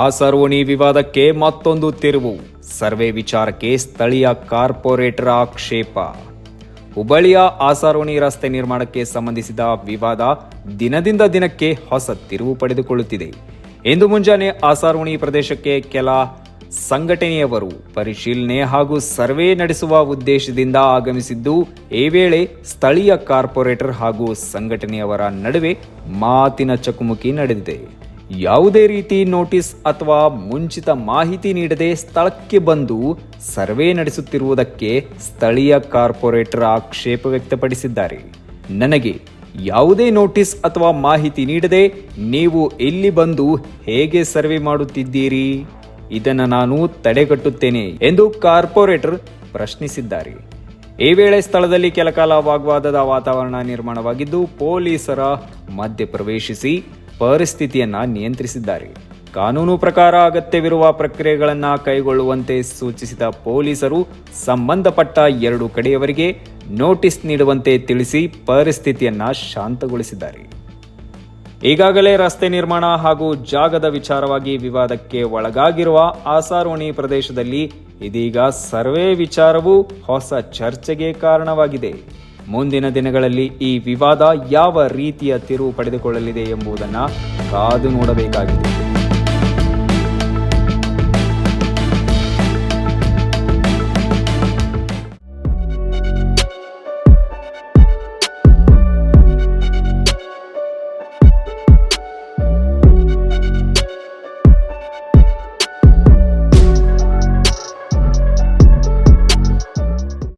ಆಸಾರೋಣಿ ವಿವಾದಕ್ಕೆ ಮತ್ತೊಂದು ತಿರುವು. ಸರ್ವೆ ವಿಚಾರಕ್ಕೆ ಸ್ಥಳೀಯ ಕಾರ್ಪೊರೇಟರ್ ಆಕ್ಷೇಪ. ಹುಬ್ಬಳ್ಳಿಯ ಆಸಾರೋಣಿ ರಸ್ತೆ ನಿರ್ಮಾಣಕ್ಕೆ ಸಂಬಂಧಿಸಿದ ವಿವಾದ ದಿನದಿಂದ ದಿನಕ್ಕೆ ಹೊಸ ತಿರುವು ಪಡೆದುಕೊಳ್ಳುತ್ತಿದೆ. ಇಂದು ಮುಂಜಾನೆ ಆಸಾರೋಣಿ ಪ್ರದೇಶಕ್ಕೆ ಕೆಲ ಸಂಘಟನೆಯವರು ಪರಿಶೀಲನೆ ಹಾಗೂ ಸರ್ವೆ ನಡೆಸುವ ಉದ್ದೇಶದಿಂದ ಆಗಮಿಸಿದ್ದು, ಈ ವೇಳೆ ಸ್ಥಳೀಯ ಕಾರ್ಪೊರೇಟರ್ ಹಾಗೂ ಸಂಘಟನೆಯವರ ನಡುವೆ ಮಾತಿನ ಚಕಮಕಿ ನಡೆದಿದೆ. ಯಾವುದೇ ರೀತಿ ನೋಟಿಸ್ ಅಥವಾ ಮುಂಚಿತ ಮಾಹಿತಿ ನೀಡದೆ ಸ್ಥಳಕ್ಕೆ ಬಂದು ಸರ್ವೆ ನಡೆಸುತ್ತಿರುವುದಕ್ಕೆ ಸ್ಥಳೀಯ ಕಾರ್ಪೊರೇಟರ್ ಆಕ್ಷೇಪ ವ್ಯಕ್ತಪಡಿಸಿದ್ದಾರೆ. ನನಗೆ ಯಾವುದೇ ನೋಟಿಸ್ ಅಥವಾ ಮಾಹಿತಿ ನೀಡದೆ ನೀವು ಇಲ್ಲಿ ಬಂದು ಹೇಗೆ ಸರ್ವೆ ಮಾಡುತ್ತಿದ್ದೀರಿ? ಇದನ್ನು ನಾನು ತಡೆಗಟ್ಟುತ್ತೇನೆ ಎಂದು ಕಾರ್ಪೊರೇಟರ್ ಪ್ರಶ್ನಿಸಿದ್ದಾರೆ. ಈ ವೇಳೆ ಸ್ಥಳದಲ್ಲಿ ಕೆಲಕಾಲ ವಾಗ್ವಾದದ ವಾತಾವರಣ ನಿರ್ಮಾಣವಾಗಿದ್ದು, ಪೊಲೀಸರ ಮಧ್ಯಪ್ರವೇಶಿಸಿ ಪರಿಸ್ಥಿತಿಯನ್ನ ನಿಯಂತ್ರಿಸಿದ್ದಾರೆ. ಕಾನೂನು ಪ್ರಕಾರ ಅಗತ್ಯವಿರುವ ಪ್ರಕ್ರಿಯೆಗಳನ್ನು ಕೈಗೊಳ್ಳುವಂತೆ ಸೂಚಿಸಿದ ಪೊಲೀಸರು ಸಂಬಂಧಪಟ್ಟ ಎರಡು ಕಡೆಯವರಿಗೆ ನೋಟಿಸ್ ನೀಡುವಂತೆ ತಿಳಿಸಿ ಪರಿಸ್ಥಿತಿಯನ್ನ ಶಾಂತಗೊಳಿಸಿದ್ದಾರೆ. ಈಗಾಗಲೇ ರಸ್ತೆ ನಿರ್ಮಾಣ ಹಾಗೂ ಜಾಗದ ವಿಚಾರವಾಗಿ ವಿವಾದಕ್ಕೆ ಒಳಗಾಗಿರುವ ಆಸಾರೋಣಿ ಪ್ರದೇಶದಲ್ಲಿ ಇದೀಗ ಸರ್ವೆ ವಿಚಾರವು ಹೊಸ ಚರ್ಚೆಗೆ ಕಾರಣವಾಗಿದೆ. ಮುಂದಿನ ದಿನಗಳಲ್ಲಿ ಈ ವಿವಾದ ಯಾವ ರೀತಿಯ ತಿರುವು ಪಡೆದುಕೊಳ್ಳಲಿದೆ ಎಂಬುದನ್ನು ಕಾದು ನೋಡಬೇಕಾಗಿದೆ.